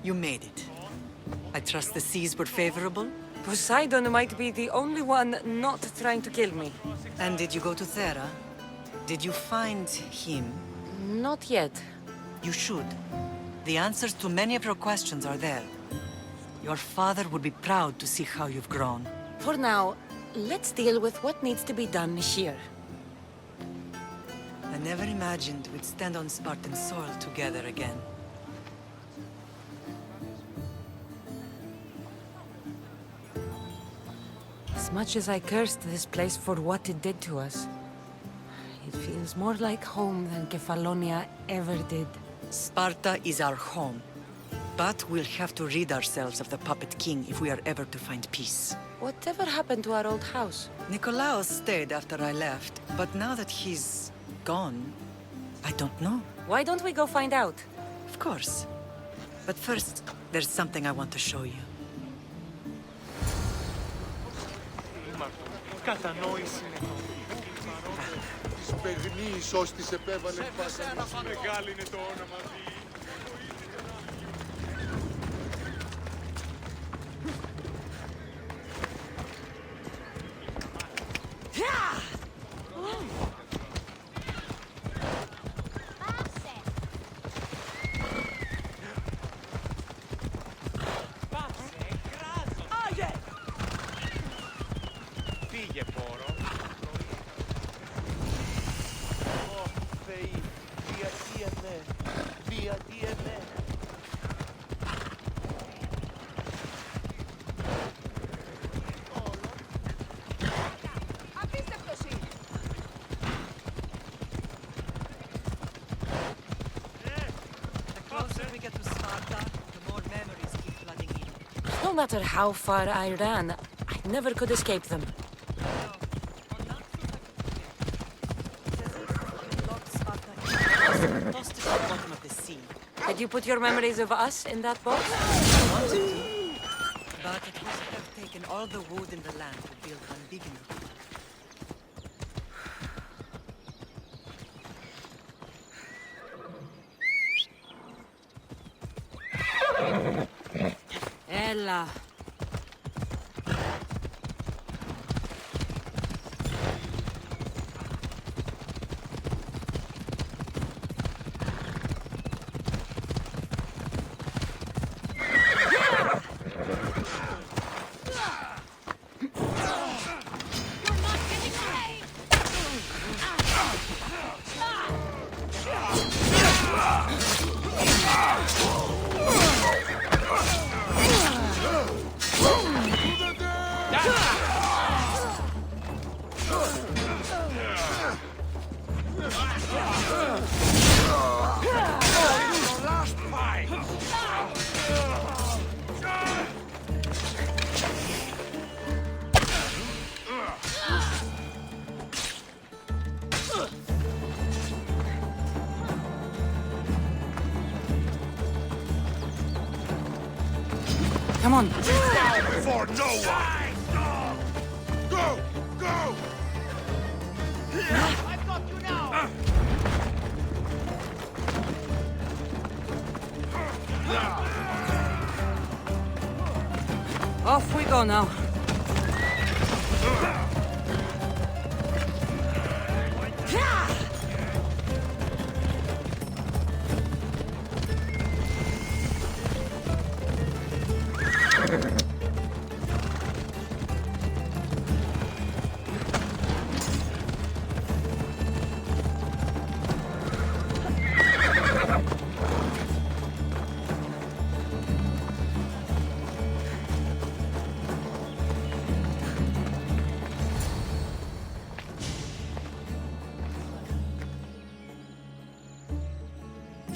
You made it. I trust the seas were favorable? Poseidon might be the only one not trying to kill me. And did you go to Thera? Did you find him? Not yet. You should. The answers to many of your questions are there. Your father would be proud to see how you've grown. For now, let's deal with what needs to be done here. I never imagined we'd stand on Spartan soil together again. As much as I cursed this place for what it did to us, it feels more like home than Kefalonia ever did. Sparta is our home. But we'll have to rid ourselves of the Puppet King if we are ever to find peace. Whatever happened to our old house? Nikolaos stayed after I left, but now that he's gone, I don't know. Why don't we go find out? Of course. But first, there's something I want to show you. Κατανόηση είναι της Πεγνής ως της επέβαλε πάντα. Μεγάλη είναι το όνομα. Φύγε, πόρο. Ω, Θεοί, διατίεμαι, διατίεμαι. Απίστευτος είναι. The closer we get to Sparta, the more memories keep flooding in. No matter how far I ran, I never could escape them. Lost at the bottom of the sea. Did you put your memories of us in that box? Wanted to, but it would have taken all the wood in the land to build one big enough. Ella. Come on. For no one! Go! Go! I've got you now. Off we go now.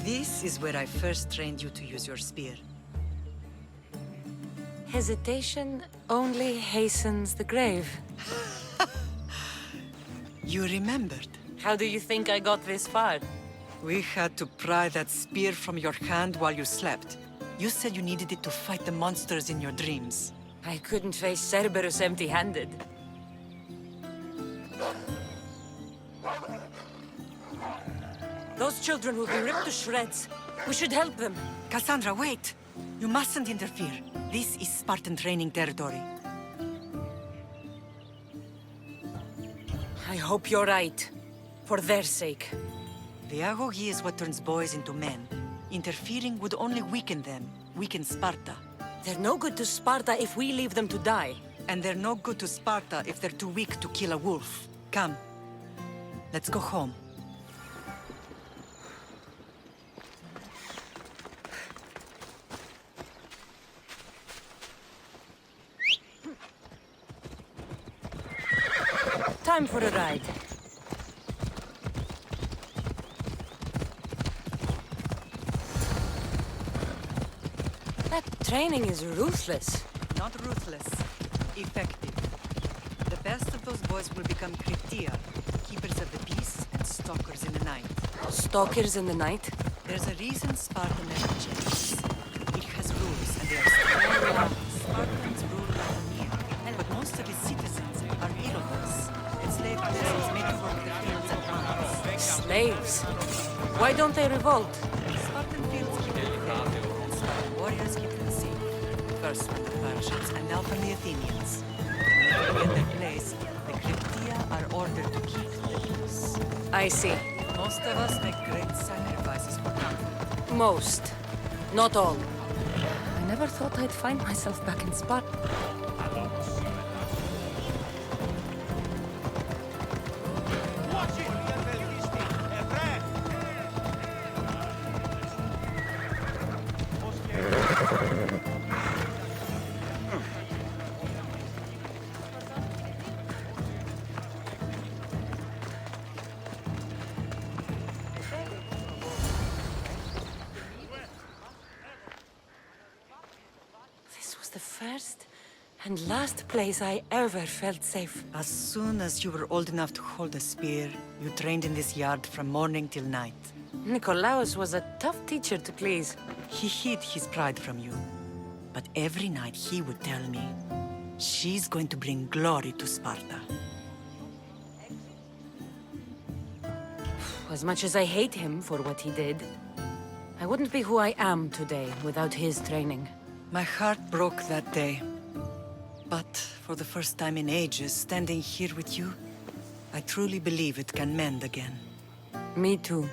This is where I first trained you to use your spear. Hesitation only hastens the grave. You remembered. How do you think I got this far? We had to pry that spear from your hand while you slept. You said you needed it to fight the monsters in your dreams. I couldn't face Cerberus empty-handed. Those children will be ripped to shreds. We should help them. Cassandra, wait! You mustn't interfere. This is Spartan training territory. I hope you're right. For their sake. The agogi is what turns boys into men. Interfering would only weaken them, weaken Sparta. They're no good to Sparta if we leave them to die. And they're no good to Sparta if they're too weak to kill a wolf. Come, let's go home. Time for a ride. That training is ruthless. Not ruthless, effective. The best of those boys will become Kryptia, keepers of the peace and stalkers in the night. Stalkers in the night? There's a reason Sparta never changes. It has rules, and they are strict. Spartans rule Laconia, but most of its citizens are heroes, enslaved peasants made to work the fields and farms. Slaves. Why don't they revolt? Spartan fields keep them fed, and Spartan warriors keep them safe. First from the Persians, and now from the Athenians. To get their place, the Kryptia are ordered to keep the peace. I see. Most of us make great sacrifices for comfort. Most. Not all. I never thought I'd find myself back in Sparta. This was the first and last place I ever felt safe. As soon as you were old enough to hold a spear, you trained in this yard from morning till night. Nikolaos was a tough teacher to please. He hid his pride from you. But every night he would tell me, she's going to bring glory to Sparta. As much as I hate him for what he did, I wouldn't be who I am today without his training. My heart broke that day. But for the first time in ages, standing here with you, I truly believe it can mend again. Me too.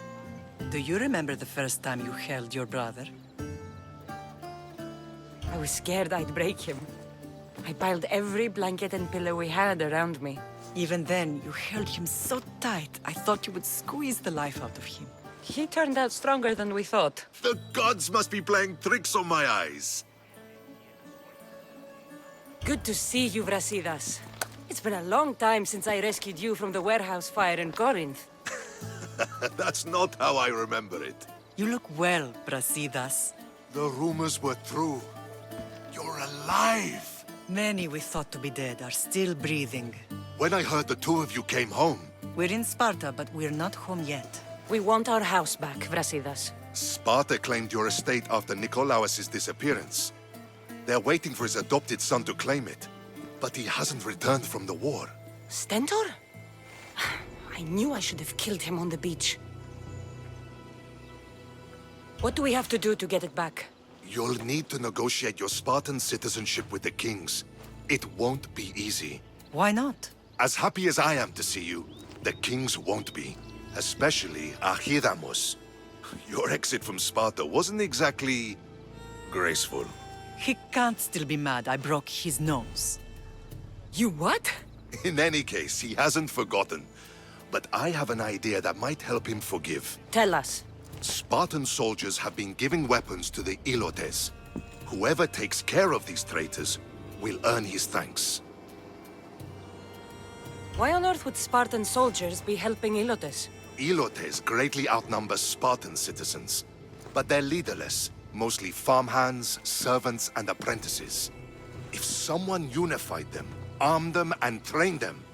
Do you remember the first time you held your brother? I was scared I'd break him. I piled every blanket and pillow we had around me. Even then, you held him so tight, I thought you would squeeze the life out of him. He turned out stronger than we thought. The gods must be playing tricks on my eyes. Good to see you, Brasidas. It's been a long time since I rescued you from the warehouse fire in Corinth. That's not how I remember it. You look well, Brasidas. The rumors were true. You're alive! Many we thought to be dead are still breathing. When I heard the two of you came home, We're in Sparta, but we're not home yet. We want our house back, Brasidas. Sparta claimed your estate after Nikolaos' disappearance. They're waiting for his adopted son to claim it. But he hasn't returned from the war. Stentor? I knew I should have killed him on the beach. What do we have to do to get it back? You'll need to negotiate your Spartan citizenship with the kings. It won't be easy. Why not? As happy as I am to see you, the kings won't be. Especially Archidamos. Your exit from Sparta wasn't exactly graceful. He can't still be mad I broke his nose. You what? In any case, he hasn't forgotten. But I have an idea that might help him forgive. Tell us. Spartan soldiers have been giving weapons to the Ilotes. Whoever takes care of these traitors will earn his thanks. Why on earth would Spartan soldiers be helping Ilotes? Ilotes greatly outnumber Spartan citizens. But they're leaderless, mostly farmhands, servants, and apprentices. If someone unified them, armed them, and trained them,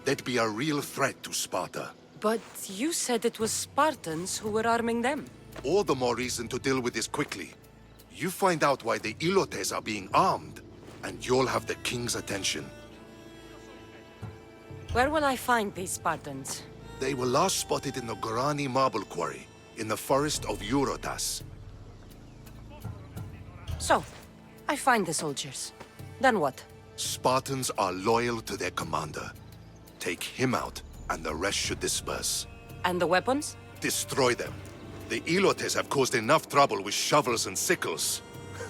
they'd be a real threat to Sparta. But you said it was Spartans who were arming them. All the more reason to deal with this quickly. You find out why the Ilotes are being armed, and you'll have the king's attention. Where will I find these Spartans? They were last spotted in the Gorani marble quarry, in the forest of Eurotas. So, I find the soldiers. Then what? Spartans are loyal to their commander. Take him out, and the rest should disperse. And the weapons? Destroy them. The Elotes have caused enough trouble with shovels and sickles.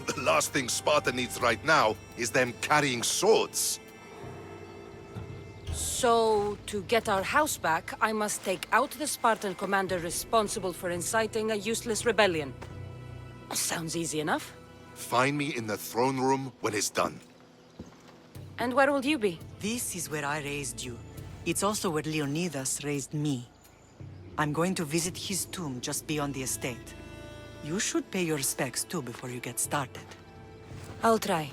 The last thing Sparta needs right now is them carrying swords. So, to get our house back, I must take out the Spartan commander responsible for inciting a useless rebellion. Sounds easy enough. Find me in the throne room when it's done. And where will you be? This is where I raised you. It's also where Leonidas raised me. I'm going to visit his tomb just beyond the estate. You should pay your respects too before you get started. I'll try.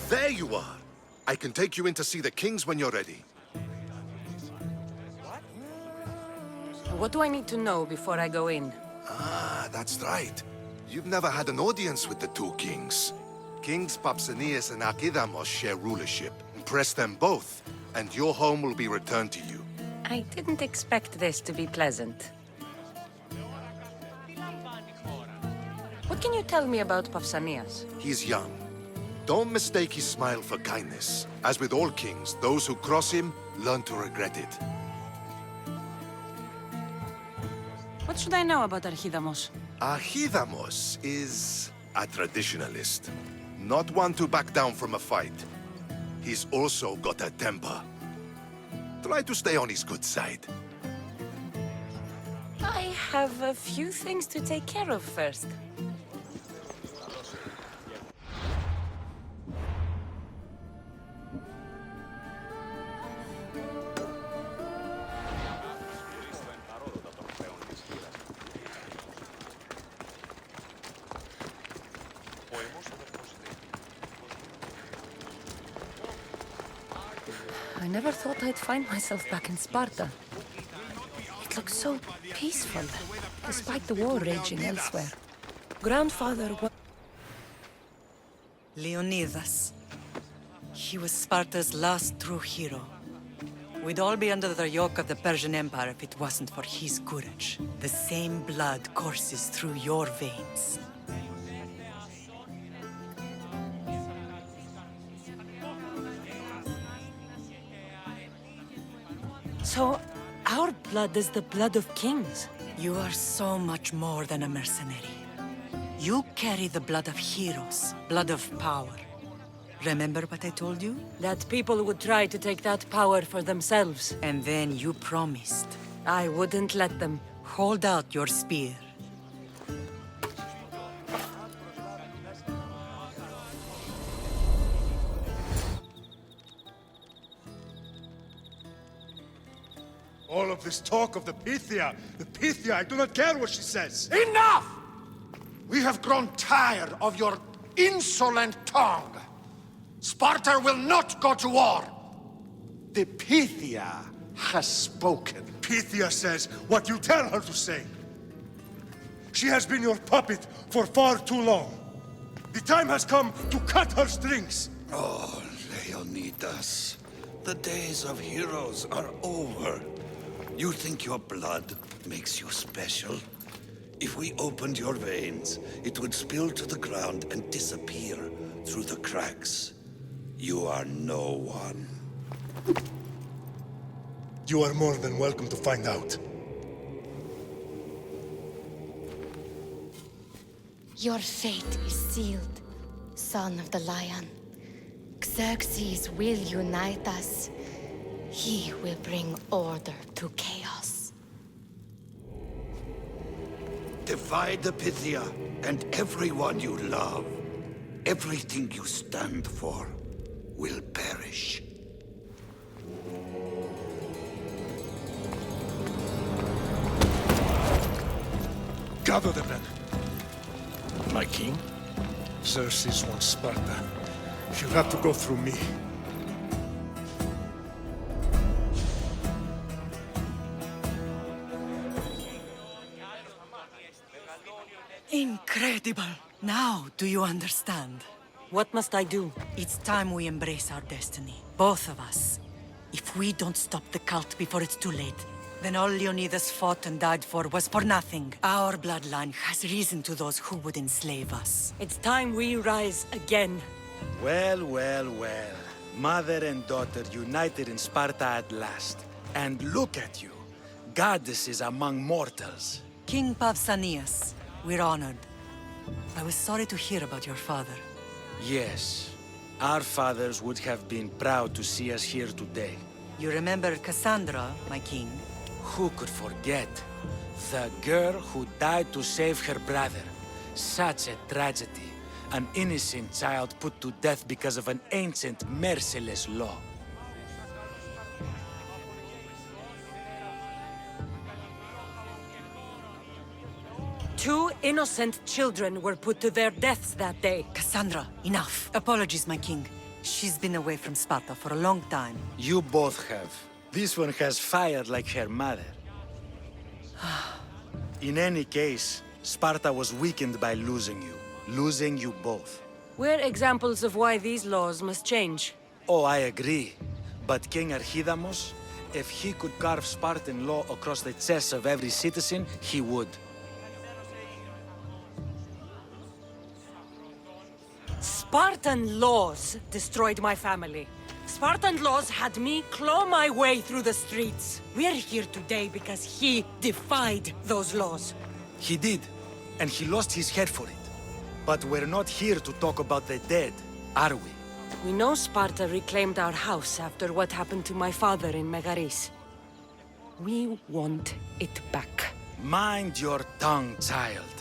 There you are! I can take you in to see the kings when you're ready. What do I need to know before I go in? Ah, that's right. You've never had an audience with the two kings. Kings Pausanias and Archidamos share rulership. Impress them both, and your home will be returned to you. I didn't expect this to be pleasant. What can you tell me about Pausanias? He's young. Don't mistake his smile for kindness. As with all kings, those who cross him learn to regret it. What should I know about Archidamos? Archidamos is a traditionalist. Not one to back down from a fight. He's also got a temper. Try to stay on his good side. I have a few things to take care of first. I never thought I'd find myself back in Sparta. It looks so peaceful, despite the war raging elsewhere. Grandfather was... Leonidas. He was Sparta's last true hero. We'd all be under the yoke of the Persian Empire if it wasn't for his courage. The same blood courses through your veins. So, our blood is the blood of kings. You are so much more than a mercenary. You carry the blood of heroes, blood of power. Remember what I told you? That people would try to take that power for themselves. And then you promised. I wouldn't let them. Hold out your spear. All of this talk of the Pythia, I do not care what she says. Enough! We have grown tired of your insolent tongue. Sparta will not go to war. The Pythia has spoken. Pythia says what you tell her to say. She has been your puppet for far too long. The time has come to cut her strings. Oh, Leonidas, the days of heroes are over. You think your blood makes you special? If we opened your veins, it would spill to the ground and disappear through the cracks. You are no one. You are more than welcome to find out. Your fate is sealed, son of the Lion. Xerxes will unite us. He will bring order to chaos. Divide the Pythia and everyone you love. Everything you stand for will perish. Gather the men. My king? Xerxes wants Sparta. He'll have to go through me. Incredible! Now do you understand? What must I do? It's time we embrace our destiny. Both of us. If we don't stop the cult before it's too late, then all Leonidas fought and died for was for nothing. Our bloodline has risen to those who would enslave us. It's time we rise again. Well, well, well. Mother and daughter united in Sparta at last. And look at you. Goddesses among mortals. King Pausanias, we're honored. I was sorry to hear about your father. Yes. Our fathers would have been proud to see us here today. You remember Cassandra, my king? Who could forget? The girl who died to save her brother. Such a tragedy. An innocent child put to death because of an ancient, merciless law. Two innocent children were put to their deaths that day. Cassandra, enough. Apologies, my king. She's been away from Sparta for a long time. You both have. This one has fire like her mother. In any case, Sparta was weakened by losing you. Losing you both. We're examples of why these laws must change. Oh, I agree. But King Archidamos, if he could carve Spartan law across the chests of every citizen, he would. Spartan laws destroyed my family. Spartan laws had me claw my way through the streets. We're here today because he defied those laws. He did, and he lost his head for it. But we're not here to talk about the dead, are we? We know Sparta reclaimed our house after what happened to my father in Megaris. We want it back. Mind your tongue, child.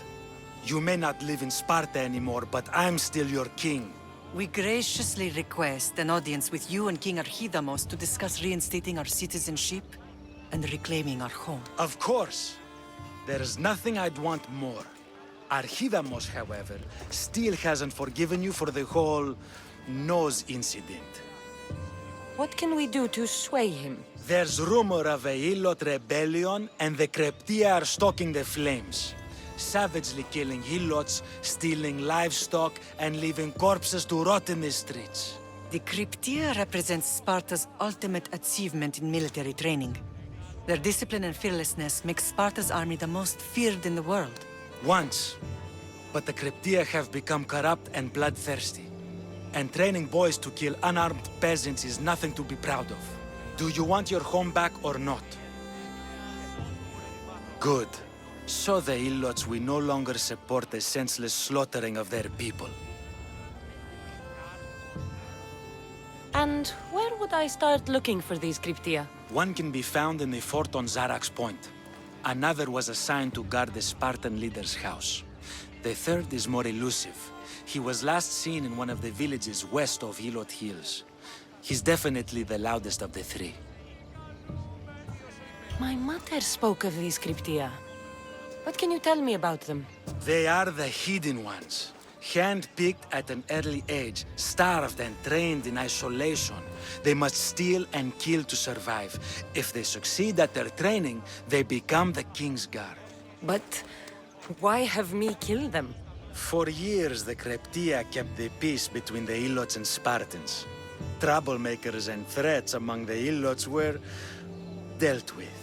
You may not live in Sparta anymore, but I'm still your king. We graciously request an audience with you and King Archidamos to discuss reinstating our citizenship and reclaiming our home. Of course. There's nothing I'd want more. Archidamos, however, still hasn't forgiven you for the whole nose incident. What can we do to sway him? There's rumor of a Hilot rebellion, and the Kreptia are stoking the flames. Savagely killing Helots, stealing livestock, and leaving corpses to rot in the streets. The Cryptia represents Sparta's ultimate achievement in military training. Their discipline and fearlessness make Sparta's army the most feared in the world. Once. But the Cryptia have become corrupt and bloodthirsty. And training boys to kill unarmed peasants is nothing to be proud of. Do you want your home back or not? Good. So the Ilots will no longer support the senseless slaughtering of their people. And where would I start looking for these Cryptia? One can be found in the fort on Zarak's Point. Another was assigned to guard the Spartan leader's house. The third is more elusive. He was last seen in one of the villages west of Hilot Hills. He's definitely the loudest of the three. My mother spoke of these Cryptia. What can you tell me about them? They are the hidden ones. Hand-picked at an early age, starved and trained in isolation. They must steal and kill to survive. If they succeed at their training, they become the King's Guard. But why have me kill them? For years, the Cryptia kept the peace between the Ilots and Spartans. Troublemakers and threats among the Ilots were dealt with.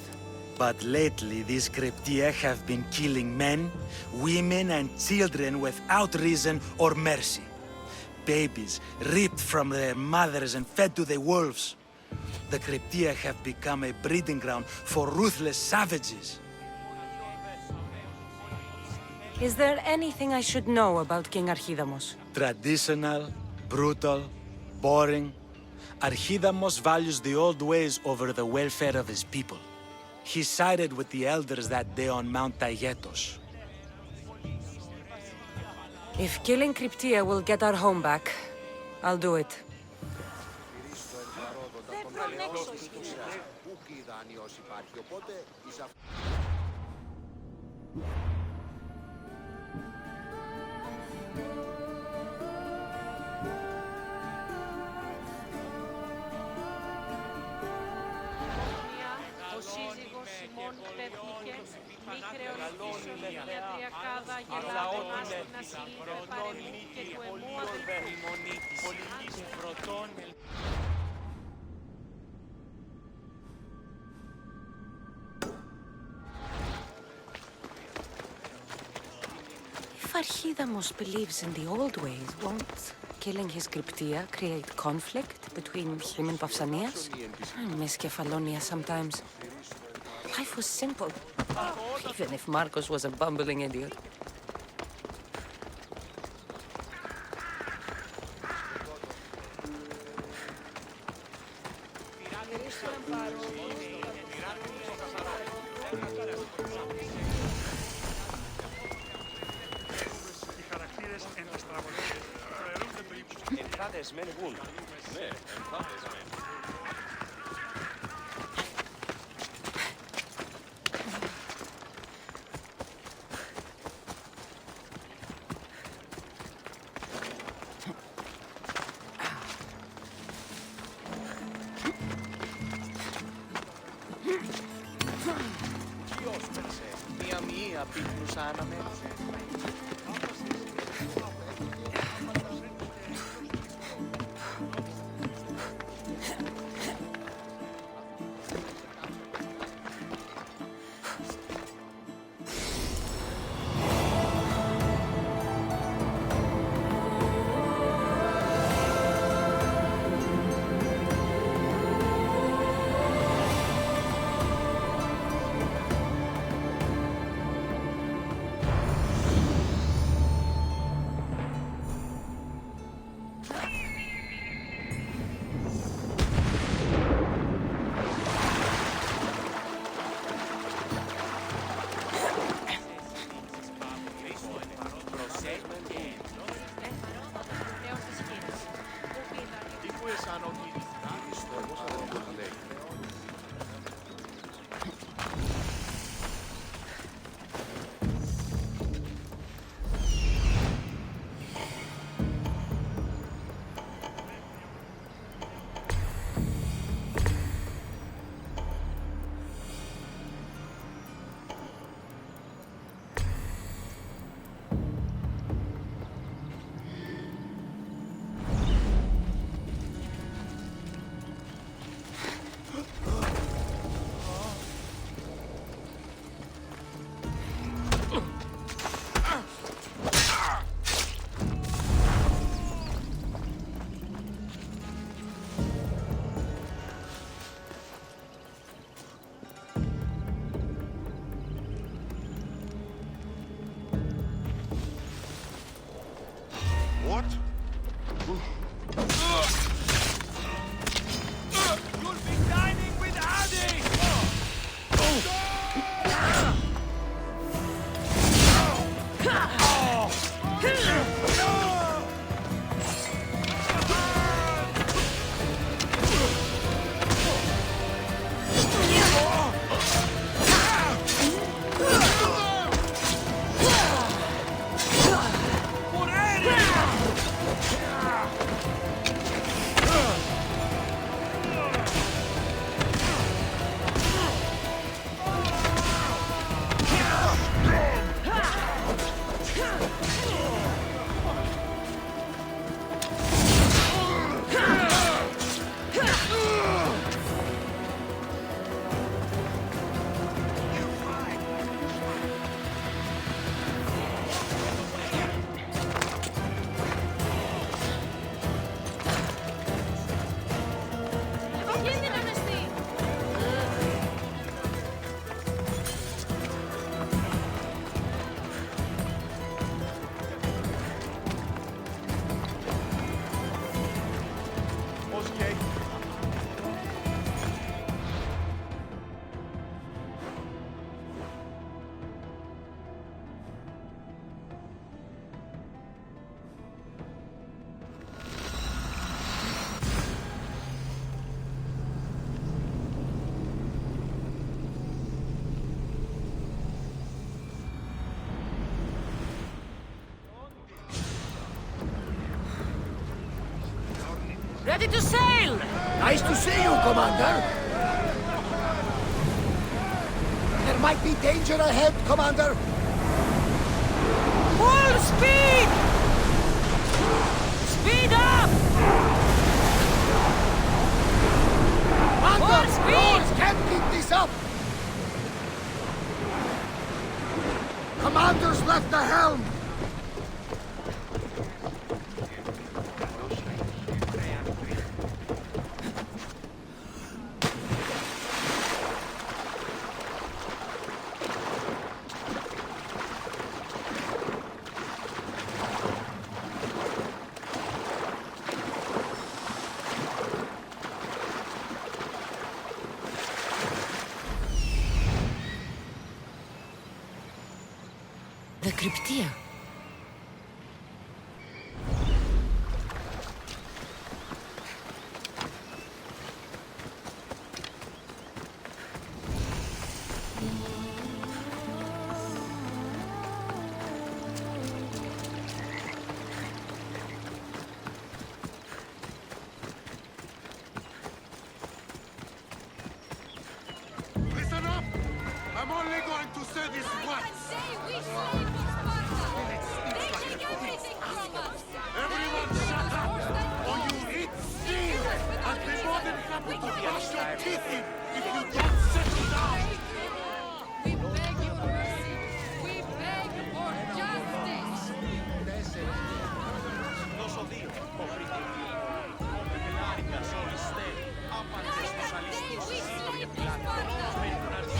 But lately, these Cryptia have been killing men, women, and children without reason or mercy. Babies ripped from their mothers and fed to the wolves. The Cryptia have become a breeding ground for ruthless savages. Is there anything I should know about King Archidamos? Traditional, brutal, boring. Archidamos values the old ways over the welfare of his people. He sided with the elders that day on Mount Taygetos. If killing Cryptia will get our home back, I'll do it. Ο σύζυγος Σιμών πέθνηκε, μήχρεος πίσω για 3 κάδα γελάδε μας να συλλήβε παρεμή και του εμού αδελφού. If Archidamos believes in the old ways, won't killing his Cryptia create conflict between him and Pausanias? I miss Kefalonia sometimes. Life was simple, even if Marcos was a bumbling idiot. Μία πύκνουσα αναμένουσε. Ready to sail! Nice to see you, Commander. There might be danger ahead, Commander. Full speed! Speed up! Commander, Full speed! Lords can't keep this up. Commander's left the helm. The Cryptia. Listen up! I'm only going to say this once! Everyone shut up! Or you eat steel! And the modern company will bash your teeth in if you don't settle down! We beg your mercy. We beg for justice. Τόσο δύο, ο Πρικελίου. Κοπελάρικας όλοι στέλνοι, άπαντες τους αληθούς σύντρο για πιλάτη. Μένει τον αριθμό.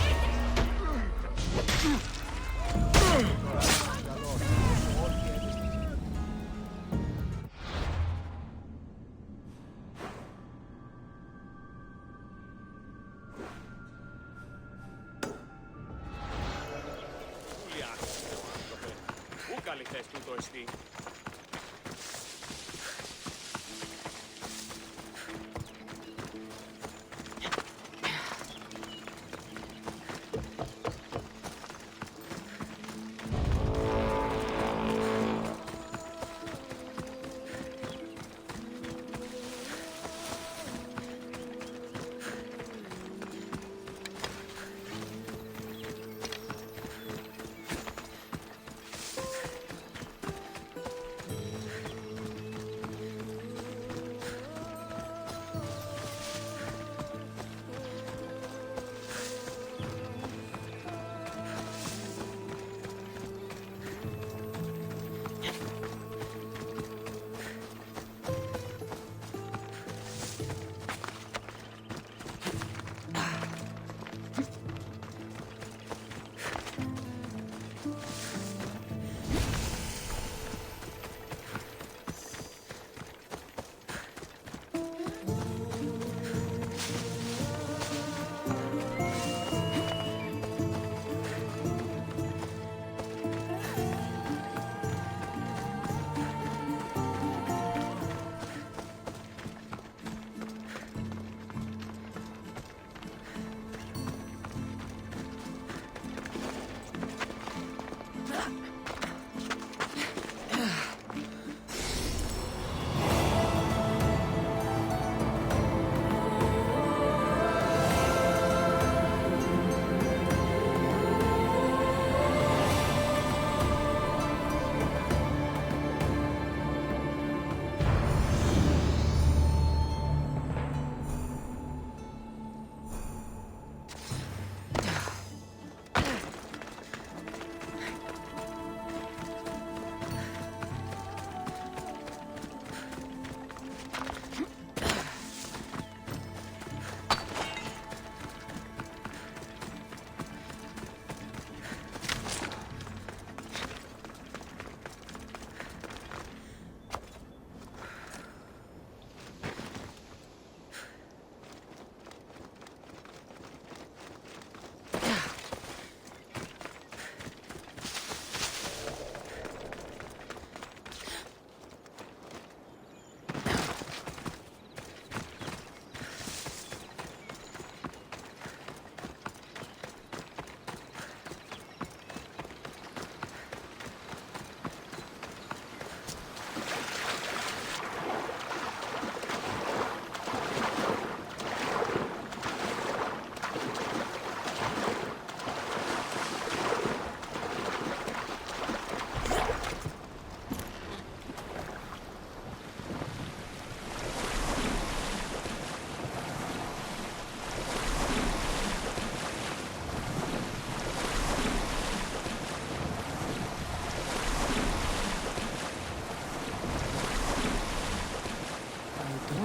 Πού καλή θέση του το εστί.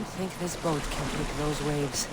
don't think this boat can take those waves.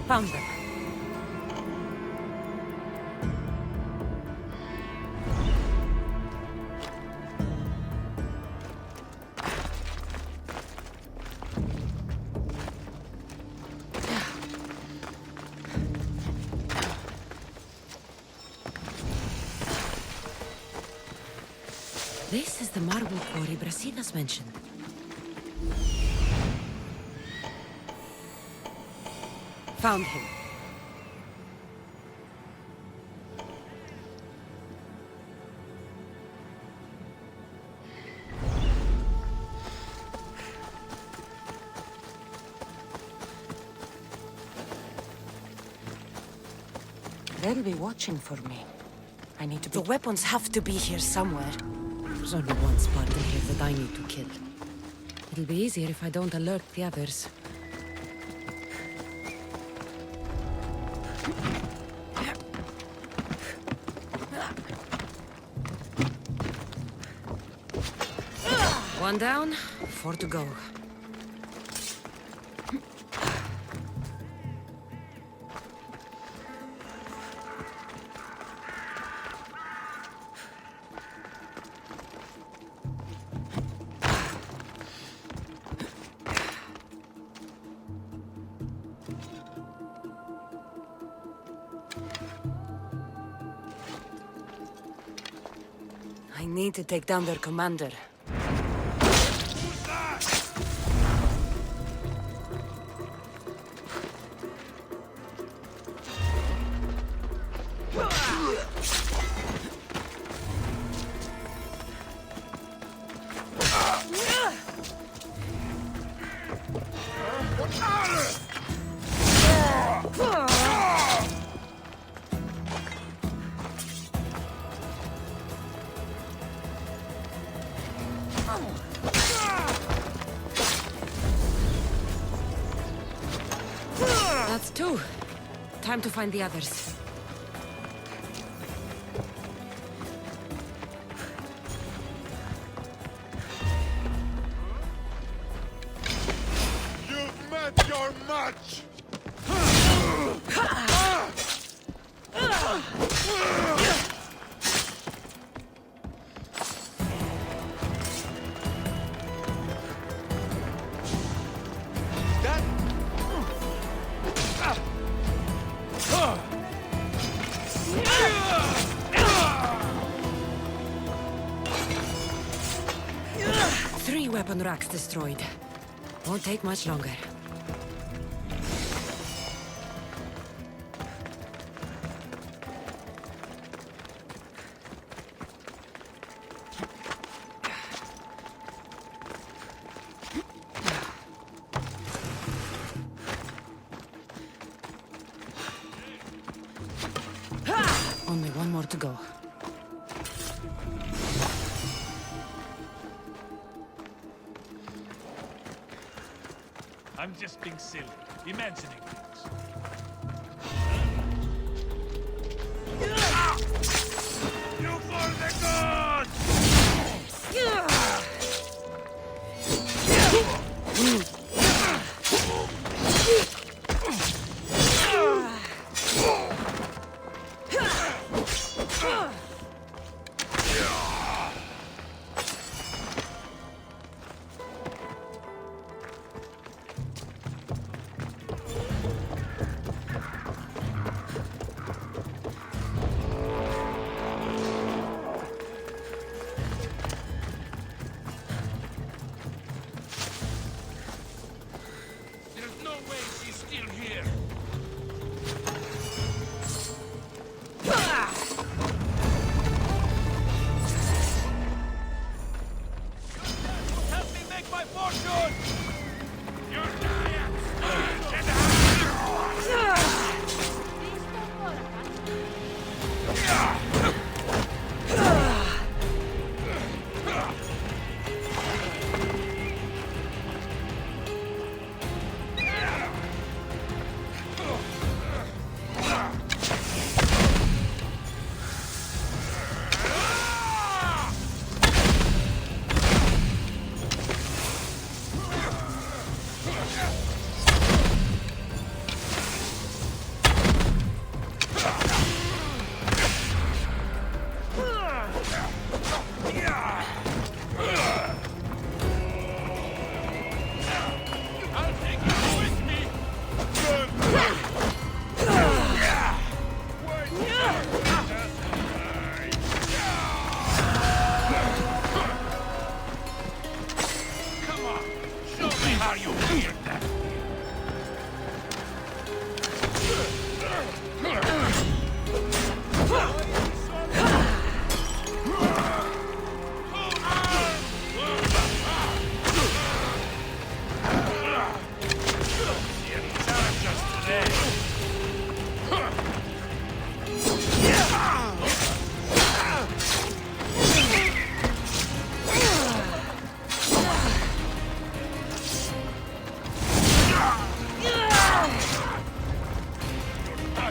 Found them. This is the marble quarry Brasidas mentioned. Found him. They'll be watching for me. I need to be... The weapons have to be here somewhere. There's only one Spartan here that I need to kill. It'll be easier if I don't alert the others. One down, 4 to go. I need to take down their commander. That's 2. Time to find the others. You've met your match! Three weapon racks destroyed. Won't take much longer. Only one more to go. I'm just being silly, imagining things. You for the gods!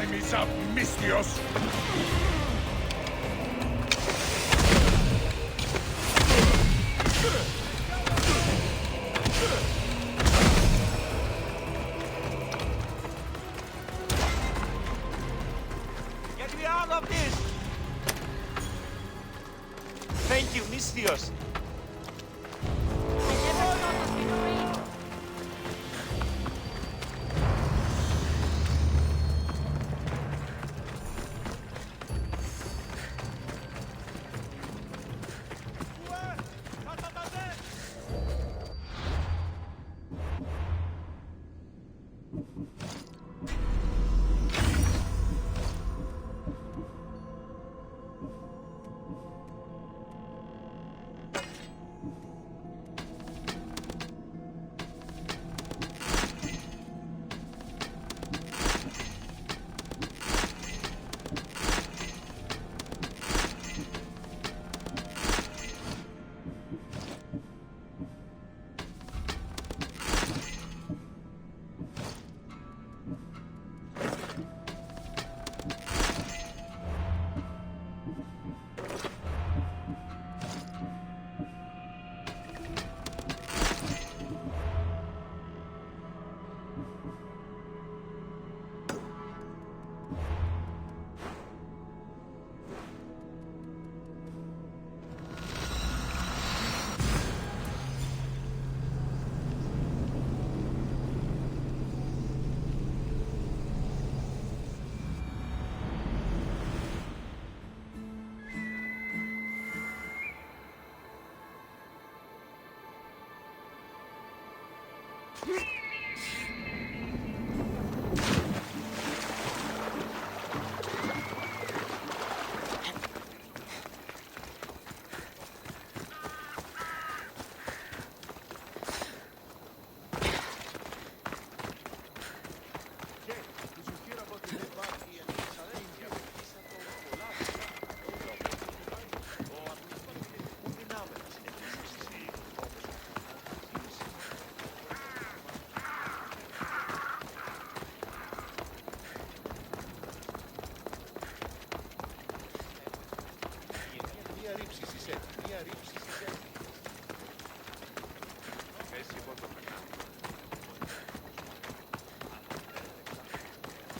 Time is up, Mistios! Get me out of this! Thank you, Mistios. I never thought of it already.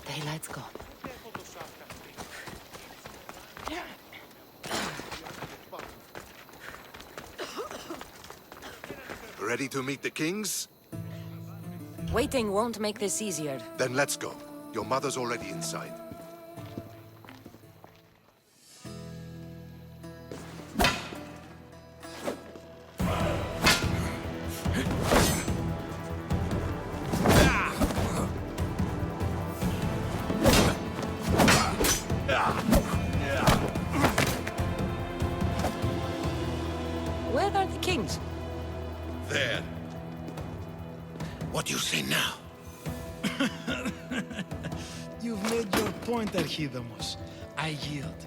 Daylight's gone. Ready to meet the kings? Waiting won't make this easier. Then let's go. Your mother's already inside. Where are the kings? There. What do you say now? You've made your point, Archidamos. I yield.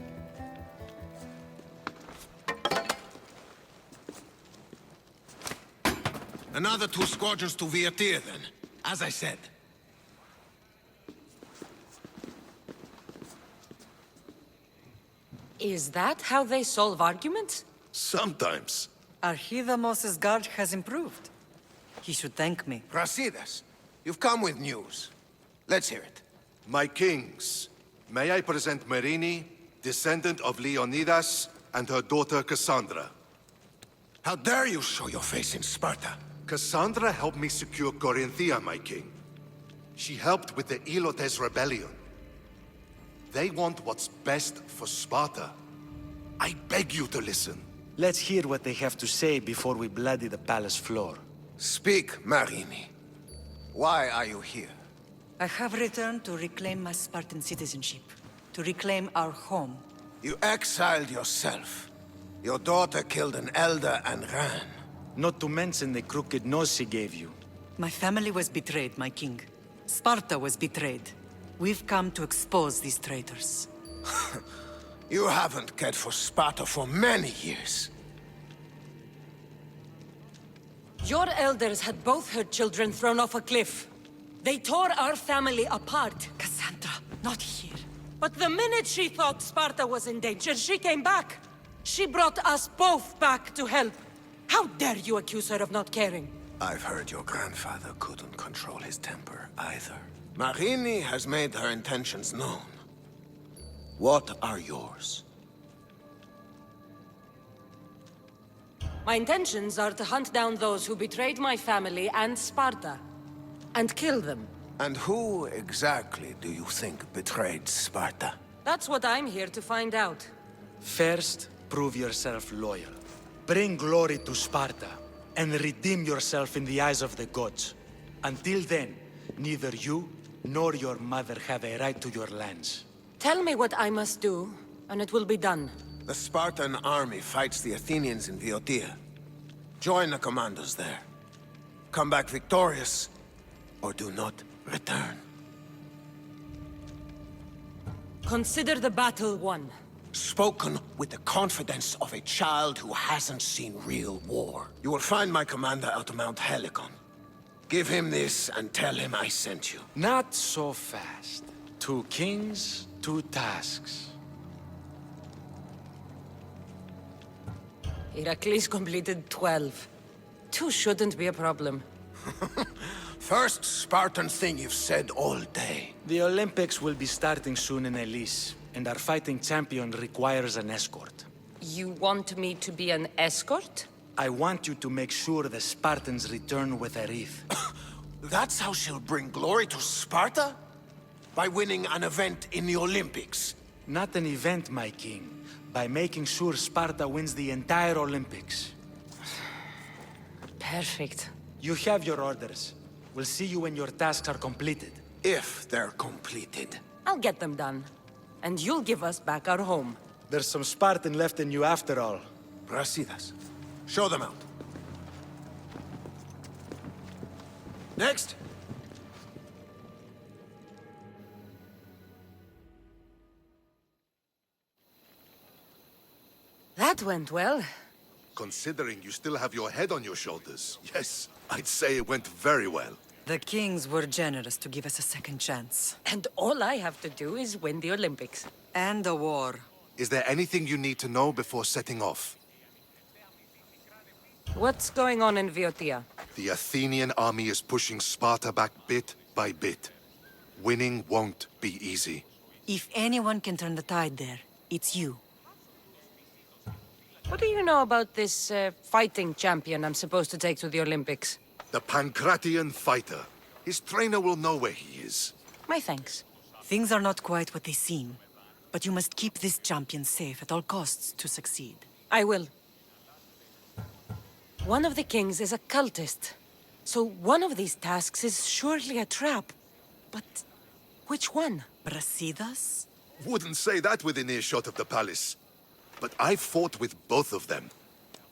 Another 2 squadrons to Viatir, then. As I said. Is that how they solve arguments? Sometimes. Archidamos's guard has improved. He should thank me. Brasidas, you've come with news. Let's hear it. My kings, may I present Merini, descendant of Leonidas, and her daughter Cassandra. How dare you show your face in Sparta? Cassandra helped me secure Corinthia, my king. She helped with the Ilotes rebellion. They want what's best for Sparta. I beg you to listen. Let's hear what they have to say before we bloody the palace floor. Speak, Marini. Why are you here? I have returned to reclaim my Spartan citizenship, to reclaim our home. You exiled yourself. Your daughter killed an elder and ran. Not to mention the crooked nose she gave you. My family was betrayed, my king. Sparta was betrayed. We've come to expose these traitors. You haven't cared for Sparta for many years. Your elders had both her children thrown off a cliff. They tore our family apart. Cassandra, Not here. But the minute she thought Sparta was in danger, she came back. She brought us both back to help. How dare you accuse her of not caring? I've heard your grandfather couldn't control his temper either. Marini has made her intentions known. What are yours? My intentions are to hunt down those who betrayed my family and Sparta, and kill them. And who exactly do you think betrayed Sparta? That's what I'm here to find out. First, prove yourself loyal. Bring glory to Sparta, and redeem yourself in the eyes of the gods. Until then, neither you nor your mother have a right to your lands. Tell me what I must do, and it will be done. The Spartan army fights the Athenians in Boeotia. Join the commandos there. Come back victorious, or do not return. Consider the battle won. Spoken with the confidence of a child who hasn't seen real war. You will find my commander out Mount Helicon. Give him this and tell him I sent you. Not so fast. 2 kings, 2 tasks. Heracles completed 12. 2 shouldn't be a problem. First Spartan thing you've said all day. The Olympics will be starting soon in Elise, and our fighting champion requires an escort. You want me to be an escort? I want you to make sure the Spartans return with a wreath. That's how she'll bring glory to Sparta? By winning an event in the Olympics? Not an event, my king. By making sure Sparta wins the entire Olympics. Perfect. You have your orders. We'll see you when your tasks are completed. If they're completed. I'll get them done. And you'll give us back our home. There's some Spartan left in you after all. Brasidas. Show them out. Next! That went well. Considering you still have your head on your shoulders, yes, I'd say it went very well. The kings were generous to give us a second chance. And all I have to do is win the Olympics. And a war. Is there anything you need to know before setting off? What's going on in Boeotia? The Athenian army is pushing Sparta back bit by bit. Winning won't be easy. If anyone can turn the tide there, it's you. What do you know about this fighting champion I'm supposed to take to the Olympics? The Pancratian fighter. His trainer will know where he is. My thanks. Things are not quite what they seem, but you must keep this champion safe at all costs to succeed. I will. One of the kings is a cultist, so one of these tasks is surely a trap. But which one? Brasidas? Wouldn't say that within earshot of the palace. But I've fought with both of them.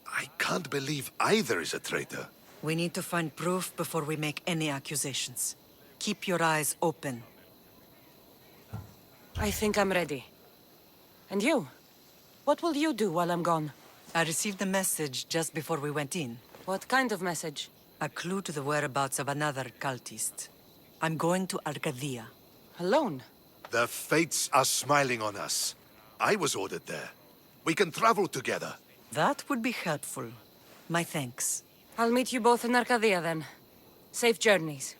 I can't believe either is a traitor. We need to find proof before we make any accusations. Keep your eyes open. I think I'm ready. And you? What will you do while I'm gone? I received a message just before we went in. What kind of message? A clue to the whereabouts of another cultist. I'm going to Arcadia. Alone? The fates are smiling on us. I was ordered there. We can travel together. That would be helpful. My thanks. I'll meet you both in Arcadia then. Safe journeys.